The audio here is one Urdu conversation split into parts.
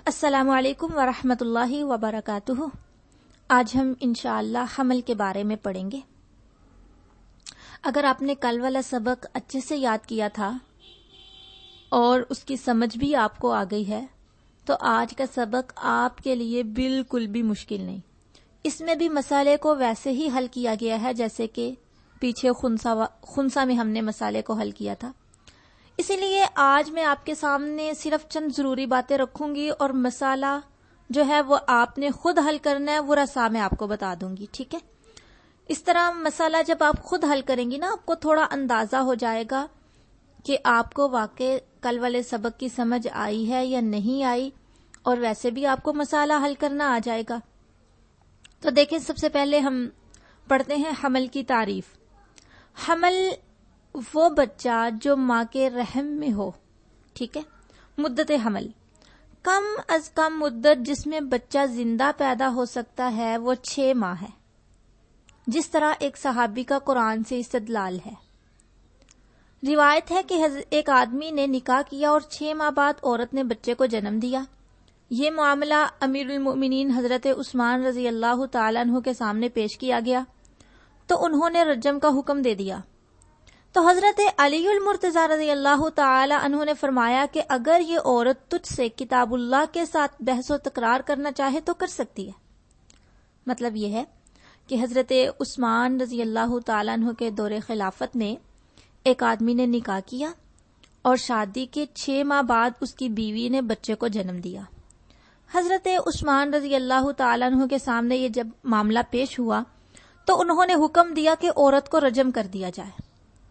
السلام علیکم ورحمۃ اللہ وبرکاتہ۔ آج ہم انشاءاللہ حمل کے بارے میں پڑھیں گے۔ اگر آپ نے کل والا سبق اچھے سے یاد کیا تھا اور اس کی سمجھ بھی آپ کو آ گئی ہے تو آج کا سبق آپ کے لیے بالکل بھی مشکل نہیں۔ اس میں بھی مسئلے کو ویسے ہی حل کیا گیا ہے جیسے کہ پیچھے خنسا میں ہم نے مسئلے کو حل کیا تھا۔ اسی لیے آج میں آپ کے سامنے صرف چند ضروری باتیں رکھوں گی اور مسئلہ جو ہے وہ آپ نے خود حل کرنا ہے، وہ رسا میں آپ کو بتا دوں گی، ٹھیک ہے؟ اس طرح مسئلہ جب آپ خود حل کریں گی نا، آپ کو تھوڑا اندازہ ہو جائے گا کہ آپ کو واقع کل والے سبق کی سمجھ آئی ہے یا نہیں آئی، اور ویسے بھی آپ کو مسئلہ حل کرنا آ جائے گا۔ تو دیکھیں، سب سے پہلے ہم پڑھتے ہیں حمل کی تعریف۔ حمل وہ بچہ جو ماں کے رحم میں ہو، ٹھیک ہے؟ مدت حمل، کم از کم مدت جس میں بچہ زندہ پیدا ہو سکتا ہے وہ 6 ماہ ہے، جس طرح ایک صحابی کا قرآن سے استدلال ہے۔ روایت ہے کہ ایک آدمی نے نکاح کیا اور 6 ماہ بعد عورت نے بچے کو جنم دیا۔ یہ معاملہ امیر المؤمنین حضرت عثمان رضی اللہ تعالیٰ عنہ کے سامنے پیش کیا گیا تو انہوں نے رجم کا حکم دے دیا۔ تو حضرت علی المرتضی رضی اللہ تعالی عنہ نے فرمایا کہ اگر یہ عورت تجھ سے کتاب اللہ کے ساتھ بحث و تکرار کرنا چاہے تو کر سکتی ہے۔ مطلب یہ ہے کہ حضرت عثمان رضی اللہ تعالی عنہ کے دور خلافت میں ایک آدمی نے نکاح کیا اور شادی کے 6 ماہ بعد اس کی بیوی نے بچے کو جنم دیا۔ حضرت عثمان رضی اللہ تعالی عنہ کے سامنے یہ جب معاملہ پیش ہوا تو انہوں نے حکم دیا کہ عورت کو رجم کر دیا جائے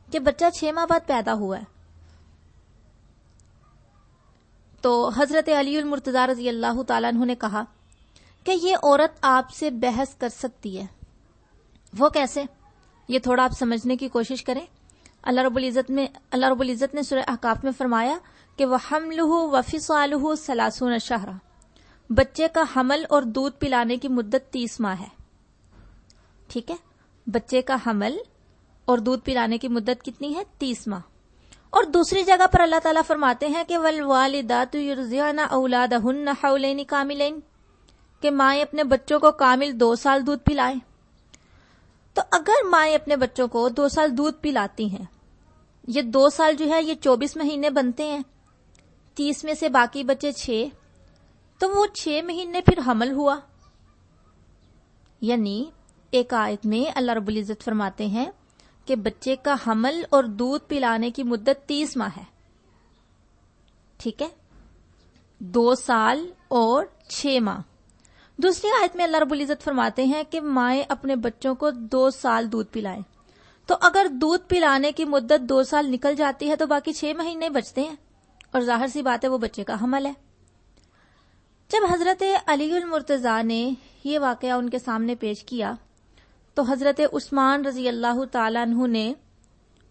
کہ بچہ 6 ماہ بعد پیدا ہوا ہے۔ تو حضرت علی المرتضی رضی اللہ تعالیٰ عنہ نے کہا کہ یہ عورت آپ سے بحث کر سکتی ہے۔ وہ کیسے؟ یہ تھوڑا آپ سمجھنے کی کوشش کریں۔ اللہ رب العزت نے سورہ احقاف میں فرمایا کہ وَحَمْلُهُ وَفِصَالُهُ 30 شہرا، بچے کا حمل اور دودھ پلانے کی مدت 30 ماہ ہے، ٹھیک ہے؟ بچے کا حمل اور دودھ پلانے کی مدت کتنی ہے؟ 30 ماہ۔ اور دوسری جگہ پر اللہ تعالیٰ فرماتے ہیں کہ وَالْوَالِدَاتُ يُرْضِعْنَ أَوْلَادَهُنَّ حَوْلَيْنِ كَامِلَيْنِ، کہ مائیں اپنے بچوں کو کامل 2 سال دودھ پلائیں۔ تو اگر مائیں اپنے بچوں کو 2 سال دودھ پلاتی ہیں، یہ 2 سال جو ہے یہ 24 مہینے بنتے ہیں، 30 میں سے باقی بچے 6، تو وہ 6 مہینے پھر حمل ہوا۔ یعنی ایک آیت میں اللہ رب العزت فرماتے ہیں کہ بچے کا حمل اور دودھ پلانے کی مدت 30 ماہ ہے، ٹھیک ہے؟ 2 سال اور 6 ماہ۔ دوسری آیت میں اللہ رب العزت فرماتے ہیں کہ مائیں اپنے بچوں کو 2 سال دودھ پلائیں۔ تو اگر دودھ پلانے کی مدت 2 سال نکل جاتی ہے تو باقی 6 مہینے بچتے ہیں، اور ظاہر سی بات ہے وہ بچے کا حمل ہے۔ جب حضرت علی المرتضی نے یہ واقعہ ان کے سامنے پیش کیا تو حضرت عثمان رضی اللہ تعالیٰ عنہ نے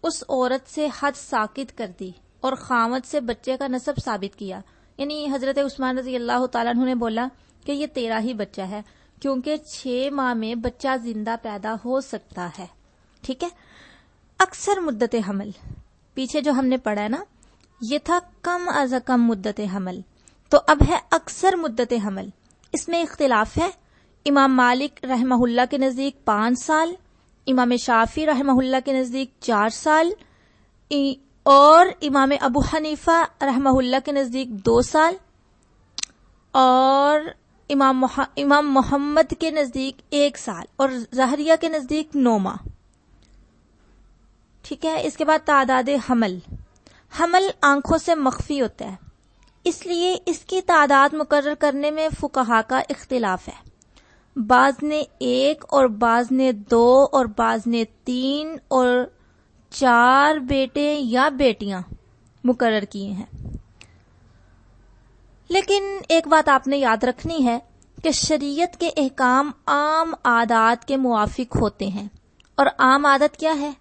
اس عورت سے حد ساقط کر دی اور خاوند سے بچے کا نسب ثابت کیا۔ یعنی حضرت عثمان رضی اللہ تعالیٰ عنہ نے بولا کہ یہ تیرا ہی بچہ ہے، کیونکہ 6 ماہ میں بچہ زندہ پیدا ہو سکتا ہے، ٹھیک ہے؟ اکثر مدت حمل، پیچھے جو ہم نے پڑھا ہے نا، یہ تھا کم از کم مدت حمل، تو اب ہے اکثر مدت حمل۔ اس میں اختلاف ہے۔ امام مالک رحمہ اللہ کے نزدیک 5 سال، امام شافعی رحمہ اللہ کے نزدیک 4 سال، اور امام ابو حنیفہ رحمہ اللہ کے نزدیک 2 سال، اور امام محمد کے نزدیک 1 سال، اور ظاہریہ کے نزدیک 9 ماہ، ٹھیک ہے؟ اس کے بعد تعداد حمل۔ حمل آنکھوں سے مخفی ہوتا ہے، اس لیے اس کی تعداد مقرر کرنے میں فقہا کا اختلاف ہے۔ بعض نے 1 اور بعض نے 2 اور بعض نے 3 اور 4 بیٹے یا بیٹیاں مقرر کیے ہیں۔ لیکن ایک بات آپ نے یاد رکھنی ہے کہ شریعت کے احکام عام عادات کے موافق ہوتے ہیں، اور عام عادت کیا ہے؟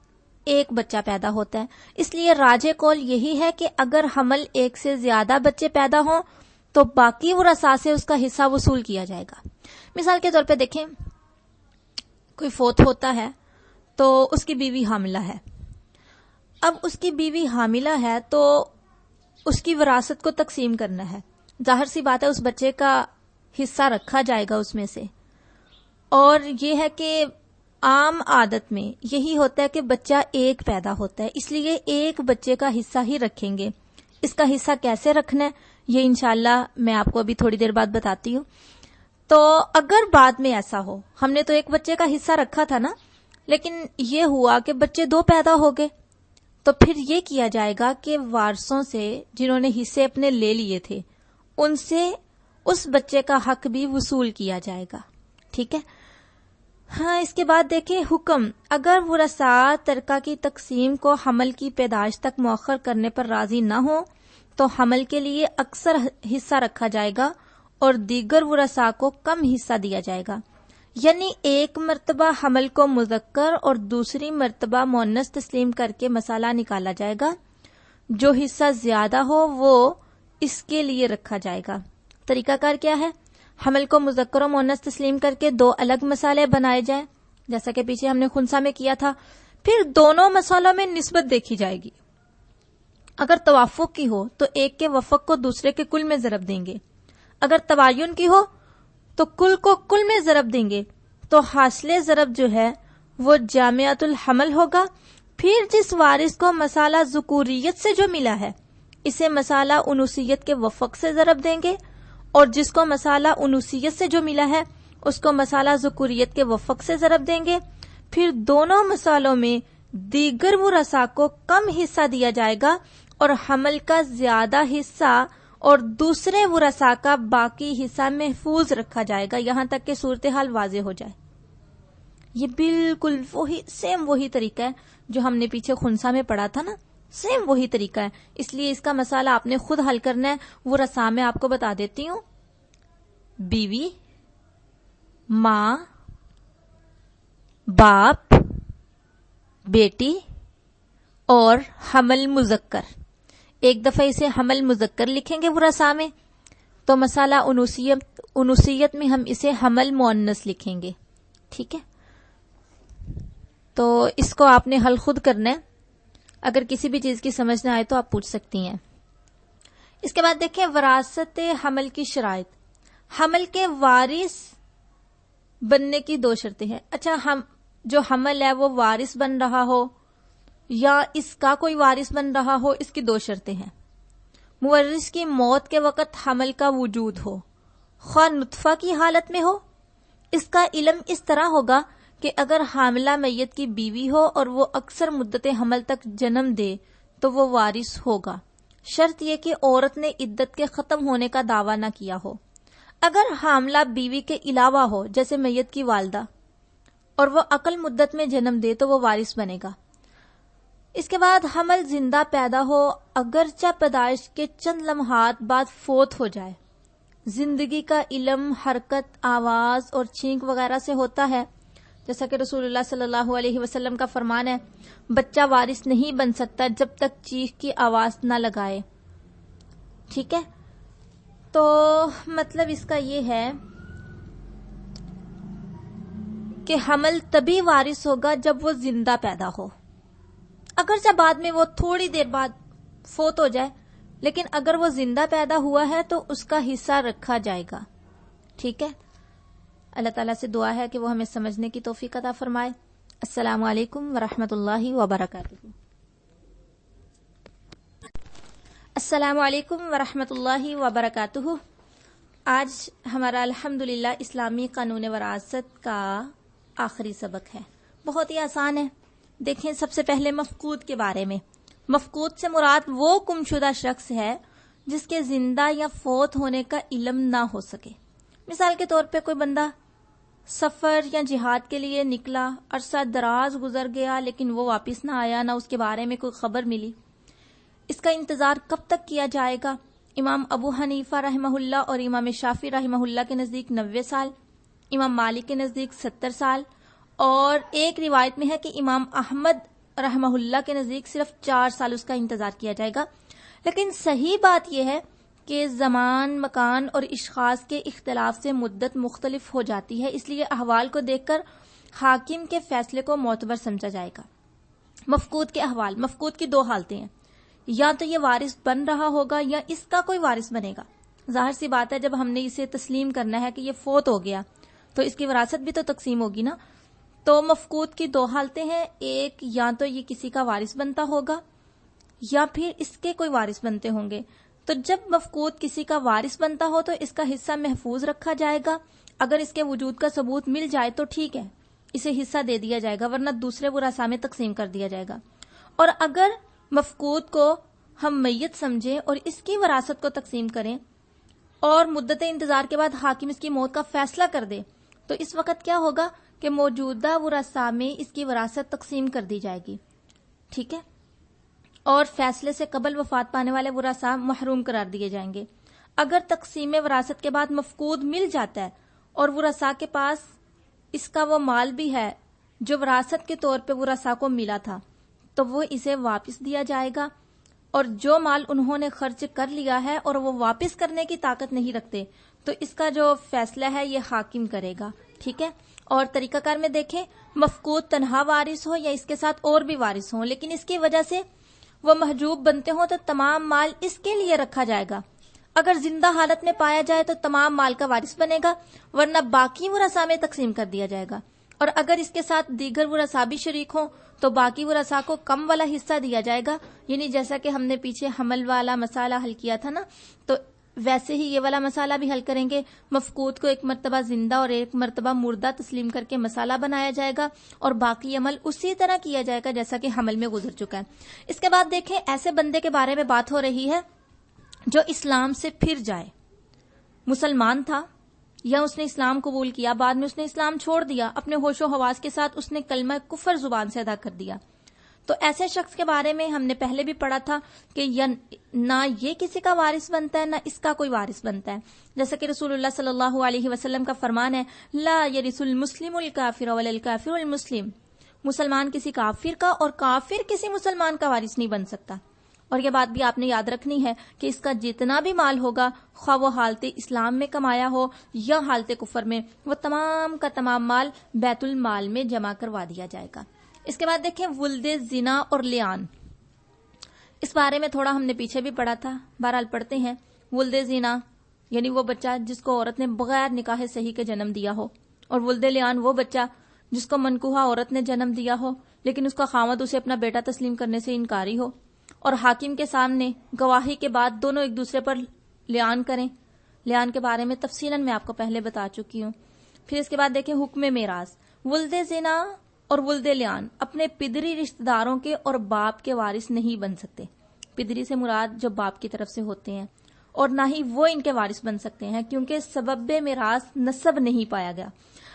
1 بچہ پیدا ہوتا ہے۔ اس لیے راجح قول یہی ہے کہ اگر حمل 1 سے زیادہ بچے پیدا ہوں تو باقی ورثاء سے اس کا حصہ وصول کیا جائے گا۔ مثال کے طور پہ دیکھیں، کوئی فوت ہوتا ہے تو اس کی بیوی حاملہ ہے۔ اب اس کی بیوی حاملہ ہے تو اس کی وراثت کو تقسیم کرنا ہے۔ ظاہر سی بات ہے اس بچے کا حصہ رکھا جائے گا اس میں سے. اور یہ ہے کہ عام عادت میں یہی ہوتا ہے کہ بچہ ایک پیدا ہوتا ہے، اس لیے ایک بچے کا حصہ ہی رکھیں گے. اس کا حصہ کیسے رکھنا ہے یہ انشاءاللہ میں آپ کو ابھی تھوڑی دیر بعد بتاتی ہوں. تو اگر بعد میں ایسا ہو، ہم نے تو ایک بچے کا حصہ رکھا تھا نا، لیکن یہ ہوا کہ بچے 2 پیدا ہو گئے، تو پھر یہ کیا جائے گا کہ وارثوں سے جنہوں نے حصے اپنے لے لیے تھے ان سے اس بچے کا حق بھی وصول کیا جائے گا. ٹھیک ہے. ہاں، اس کے بعد دیکھیں حکم. اگر ورثاء ترکہ کی تقسیم کو حمل کی پیدائش تک مؤخر کرنے پر راضی نہ ہو تو حمل کے لیے اکثر حصہ رکھا جائے گا اور دیگر ورثاء کو کم حصہ دیا جائے گا. یعنی ایک مرتبہ حمل کو مذکر اور دوسری مرتبہ مؤنث تسلیم کر کے مسئلہ نکالا جائے گا. جو حصہ زیادہ ہو وہ اس کے لیے رکھا جائے گا. طریقہ کار کیا ہے؟ حمل کو مذکر و مؤنث تسلیم کر کے 2 الگ مسئلے بنائے جائیں، جیسا کہ پیچھے ہم نے خنثی میں کیا تھا. پھر دونوں مسئلوں میں نسبت دیکھی جائے گی. اگر توافق کی ہو تو ایک کے وفق کو دوسرے کے کل میں ضرب دیں گے، اگر تباین کی ہو تو کل کو کل میں ضرب دیں گے. تو حاصل ضرب جو ہے وہ جامعۃ الحمل ہوگا. پھر جس وارث کو مسئلہ ذکوریت سے جو ملا ہے اسے مسئلہ انوثیت کے وفق سے ضرب دیں گے، اور جس کو مسئلہ انوثیت سے جو ملا ہے اس کو مسئلہ ذکوریت کے وفق سے ضرب دیں گے. پھر دونوں مسئلوں میں دیگر ورثاء کو کم حصہ دیا جائے گا اور حمل کا زیادہ حصہ اور دوسرے ورثاء کا باقی حصہ محفوظ رکھا جائے گا یہاں تک کہ صورتحال واضح ہو جائے. یہ بالکل وہی طریقہ ہے جو ہم نے پیچھے خنثی میں پڑھا تھا نا، سیم وہی طریقہ ہے. اس لیے اس کا مسئلہ آپ نے خود حل کرنا ہے. ورثاء میں آپ کو بتا دیتی ہوں: بیوی، ماں، باپ، بیٹی اور حمل مذکر. ایک دفعہ اسے حمل مذکر لکھیں گے ورثاء میں، تو مسئلہ انوثیت میں ہم اسے حمل مؤنث لکھیں گے. ٹھیک ہے. تو اس کو آپ نے حل خود کرنا ہے. اگر کسی بھی چیز کی سمجھ نہ آئے تو آپ پوچھ سکتی ہیں. اس کے بعد دیکھیں وراثت حمل کی شرائط. حمل کے وارث بننے کی 2 شرطیں ہیں. اچھا، جو حمل ہے وہ وارث بن رہا ہو یا اس کا کوئی وارث بن رہا ہو، اس کی 2 شرطیں ہیں. مورث کی موت کے وقت حمل کا وجود ہو، خواہ نطفہ کی حالت میں ہو. اس کا علم اس طرح ہوگا کہ اگر حاملہ میت کی بیوی ہو اور وہ اکثر مدت حمل تک جنم دے تو وہ وارث ہوگا. شرط یہ کہ عورت نے عدت کے ختم ہونے کا دعویٰ نہ کیا ہو. اگر حاملہ بیوی کے علاوہ ہو جیسے میت کی والدہ اور وہ اقل مدت میں جنم دے تو وہ وارث بنے گا. اس کے بعد حمل زندہ پیدا ہو اگرچہ پیدائش کے چند لمحات بعد فوت ہو جائے. زندگی کا علم حرکت، آواز اور چھینک وغیرہ سے ہوتا ہے، جیسا کہ رسول اللہ صلی اللہ علیہ وسلم کا فرمان ہے: بچہ وارث نہیں بن سکتا جب تک چیخ کی آواز نہ لگائے. ٹھیک ہے. تو مطلب اس کا یہ ہے کہ حمل تبھی وارث ہوگا جب وہ زندہ پیدا ہو. اگرچہ بعد میں وہ تھوڑی دیر بعد فوت ہو جائے، لیکن اگر وہ زندہ پیدا ہوا ہے تو اس کا حصہ رکھا جائے گا. ٹھیک ہے. اللہ تعالیٰ سے دعا ہے کہ وہ ہمیں سمجھنے کی توفیق عطا فرمائے. السلام علیکم ورحمۃ اللہ وبرکاتہ. السلام علیکم ورحمۃ اللہ وبرکاتہ. آج ہمارا الحمدللہ اسلامی قانون وراثت کا آخری سبق ہے. بہت ہی آسان ہے. دیکھیں، سب سے پہلے مفقود کے بارے میں. مفقود سے مراد وہ گمشدہ شخص ہے جس کے زندہ یا فوت ہونے کا علم نہ ہو سکے. مثال کے طور پہ کوئی بندہ سفر یا جہاد کے لیے نکلا، عرصہ دراز گزر گیا لیکن وہ واپس نہ آیا، نہ اس کے بارے میں کوئی خبر ملی. اس کا انتظار کب تک کیا جائے گا؟ امام ابو حنیفہ رحمہ اللہ اور امام شافعی رحمہ اللہ کے نزدیک 90 سال، امام مالک کے نزدیک 70 سال، اور ایک روایت میں ہے کہ امام احمد رحمہ اللہ کے نزدیک صرف 4 سال اس کا انتظار کیا جائے گا. لیکن صحیح بات یہ ہے کہ زمان، مکان اور اشخاص کے اختلاف سے مدت مختلف ہو جاتی ہے، اس لیے احوال کو دیکھ کر حاکم کے فیصلے کو معتبر سمجھا جائے گا. مفقود کے احوال. مفقود کی 2 حالتیں ہیں: یا تو یہ وارث بن رہا ہوگا یا اس کا کوئی وارث بنے گا. ظاہر سی بات ہے جب ہم نے اسے تسلیم کرنا ہے کہ یہ فوت ہو گیا تو اس کی وراثت بھی تو تقسیم ہوگی نا. تو مفقود کی دو حالتیں ہیں، ایک یا تو یہ کسی کا وارث بنتا ہوگا یا پھر اس کے کوئی وارث بنتے ہوں گے. تو جب مفقود کسی کا وارث بنتا ہو تو اس کا حصہ محفوظ رکھا جائے گا. اگر اس کے وجود کا ثبوت مل جائے تو ٹھیک ہے، اسے حصہ دے دیا جائے گا، ورنہ دوسرے ورثاء میں تقسیم کر دیا جائے گا. اور اگر مفقود کو ہم میت سمجھیں اور اس کی وراثت کو تقسیم کریں اور مدت انتظار کے بعد حاکم اس کی موت کا فیصلہ کر دے تو اس وقت کیا ہوگا کہ موجودہ ورثاء میں اس کی وراثت تقسیم کر دی جائے گی. ٹھیک ہے، اور فیصلے سے قبل وفات پانے والے ورثاء محروم قرار دیے جائیں گے. اگر تقسیم وراثت کے بعد مفقود مل جاتا ہے اور ورثاء کے پاس اس کا وہ مال بھی ہے جو وراثت کے طور پہ ورثاء کو ملا تھا تو وہ اسے واپس دیا جائے گا. اور جو مال انہوں نے خرچ کر لیا ہے اور وہ واپس کرنے کی طاقت نہیں رکھتے تو اس کا جو فیصلہ ہے یہ حاکم کرے گا. ٹھیک ہے، اور طریقہ کار میں دیکھیں، مفقود تنہا وارث ہو یا اس کے ساتھ اور بھی وارث ہوں لیکن اس کی وجہ سے وہ محجوب بنتے ہوں تو تمام مال اس کے لیے رکھا جائے گا. اگر زندہ حالت میں پایا جائے تو تمام مال کا وارث بنے گا، ورنہ باقی ورثاء میں تقسیم کر دیا جائے گا. اور اگر اس کے ساتھ دیگر ورثاء بھی شریک ہوں تو باقی ورثاء کو کم والا حصہ دیا جائے گا. یعنی جیسا کہ ہم نے پیچھے حمل والا مسئلہ حل کیا تھا نا، تو ویسے ہی یہ والا مسئلہ بھی حل کریں گے. مفقود کو ایک مرتبہ زندہ اور ایک مرتبہ مردہ تسلیم کر کے مسئلہ بنایا جائے گا اور باقی عمل اسی طرح کیا جائے گا جیسا کہ حمل میں گزر چکا ہے. اس کے بعد دیکھیں، ایسے بندے کے بارے میں بات ہو رہی ہے جو اسلام سے پھر جائے. مسلمان تھا یا اس نے اسلام قبول کیا، بعد میں اس نے اسلام چھوڑ دیا، اپنے ہوش و حواس کے ساتھ اس نے کلمہ کفر زبان سے ادا کر دیا. تو ایسے شخص کے بارے میں ہم نے پہلے بھی پڑھا تھا کہ نہ یہ کسی کا وارث بنتا ہے نہ اس کا کوئی وارث بنتا ہے. جیسا کہ رسول اللہ صلی اللہ علیہ وسلم کا فرمان ہے، لا یرث المسلم الکافر ولا الکافر المسلم. مسلمان کسی کافر کا اور کافر کسی مسلمان کا وارث نہیں بن سکتا. اور یہ بات بھی آپ نے یاد رکھنی ہے کہ اس کا جتنا بھی مال ہوگا، خواہ وہ حالت اسلام میں کمایا ہو یا حالت کفر میں، وہ تمام کا تمام مال بیت المال میں جمع کروا دیا جائے گا. اس کے بعد دیکھیں ولد زنا اور لیان. اس بارے میں تھوڑا ہم نے پیچھے بھی پڑھا تھا، بہرحال پڑھتے ہیں. ولد زنا یعنی وہ بچہ جس کو عورت نے بغیر نکاح صحیح کے جنم دیا ہو، اور ولد لیان وہ بچہ جس کو منکوحہ عورت نے جنم دیا ہو لیکن اس کا خاوند اسے اپنا بیٹا تسلیم کرنے سے انکاری ہو اور حاکم کے سامنے گواہی کے بعد دونوں ایک دوسرے پر لیان کریں. لیان کے بارے میں تفصیلاً میں آپ کو پہلے بتا چکی ہوں. پھر اس کے بعد دیکھیں حکم میراث. ولد زنا اور ولد لیان اپنے پدری رشتہ داروں کے اور باپ کے وارث نہیں بن سکتے. پدری سے مراد جو باپ کی طرف سے ہوتے ہیں، اور نہ ہی وہ ان کے وارث بن سکتے ہیں کیونکہ سبب میراث نسب نہیں پایا گیا.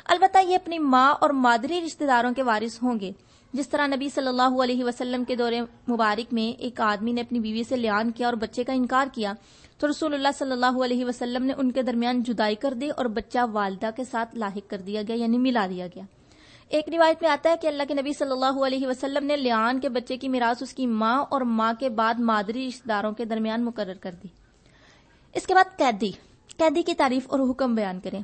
البتہ یہ اپنی ماں اور مادری رشتہ داروں کے وارث ہوں گے. جس طرح نبی صلی اللہ علیہ وسلم کے دور مبارک میں ایک آدمی نے اپنی بیوی سے لیان کیا اور بچے کا انکار کیا تو رسول اللہ صلی اللہ علیہ وسلم نے ان کے درمیان جدائی کر دی اور بچہ والدہ کے ساتھ لاحق کر دیا گیا، یعنی ملا دیا گیا. ایک روایت میں آتا ہے کہ اللہ کے نبی صلی اللہ علیہ وسلم نے لیان کے بچے کی میراث اس کی ماں اور ماں کے بعد مادری رشتہ داروں کے درمیان مقرر کر دی. اس کے بعد قیدی کی تعریف اور حکم بیان کریں.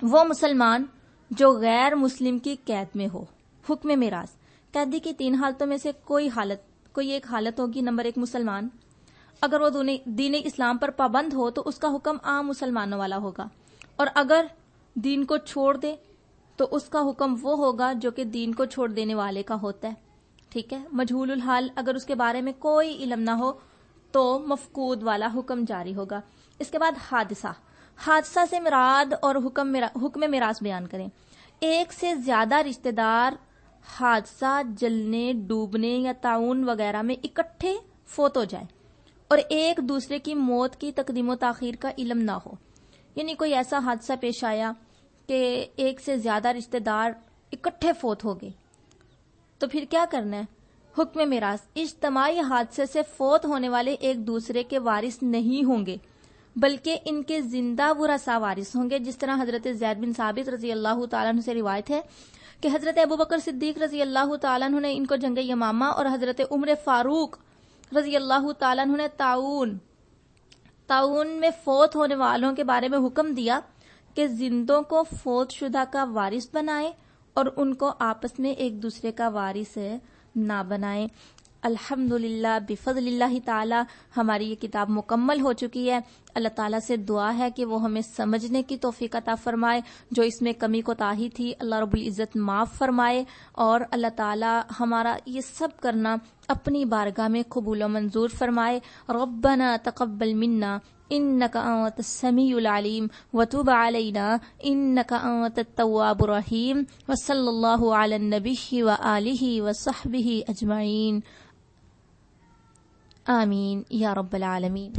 وہ مسلمان جو غیر مسلم کی قید میں ہو. حکم میراث. قیدی کی 3 حالتوں میں سے کوئی ایک حالت ہوگی. نمبر 1 مسلمان. اگر وہ دین اسلام پر پابند ہو تو اس کا حکم عام مسلمانوں والا ہوگا، اور اگر دین کو چھوڑ دے تو اس کا حکم وہ ہوگا جو کہ دین کو چھوڑ دینے والے کا ہوتا ہے. ٹھیک ہے. مجہول الحال، اگر اس کے بارے میں کوئی علم نہ ہو تو مفقود والا حکم جاری ہوگا. اس کے بعد حادثہ سے مراد اور حکم میراث بیان کریں. ایک سے زیادہ رشتہ دار حادثہ، جلنے، ڈوبنے یا طاعون وغیرہ میں اکٹھے فوت ہو جائے اور ایک دوسرے کی موت کی تقدیم و تاخیر کا علم نہ ہو. یعنی کوئی ایسا حادثہ پیش آیا کہ ایک سے زیادہ رشتہ دار اکٹھے فوت ہو گئے تو پھر کیا کرنا ہے؟ حکم میراث. اجتماعی حادثے سے فوت ہونے والے ایک دوسرے کے وارث نہیں ہوں گے بلکہ ان کے زندہ ورثاء وارث ہوں گے. جس طرح حضرت زید بن ثابت رضی اللہ تعالیٰ عنہ سے روایت ہے کہ حضرت ابوبکر صدیق رضی اللہ تعالیٰ عنہ نے ان کو جنگ یمامہ اور حضرت عمر فاروق رضی اللہ تعالیٰ عنہ نے طاعون میں فوت ہونے والوں کے بارے میں حکم دیا کہ زندوں کو فوت شدہ کا وارث بنائیں اور ان کو آپس میں ایک دوسرے کا وارث نہ بنائیں. الحمدللہ بفضل اللہ تعالی ہماری یہ کتاب مکمل ہو چکی ہے۔ اللہ تعالیٰ سے دعا ہے کہ وہ ہمیں سمجھنے کی توفیق عطا فرمائے، جو اس میں کمی کوتاہی تھی اللہ رب العزت معاف فرمائے، اور اللہ تعالیٰ ہمارا یہ سب کرنا اپنی بارگاہ میں قبول و منظور فرمائے۔ ربنا تقبل منا انک انت السمیع العلیم وتب علینا انک انت التواب الرحیم وصلی اللہ علی النبی وآلہ وصحبہ اجمعین، آمین یا رب العالمین۔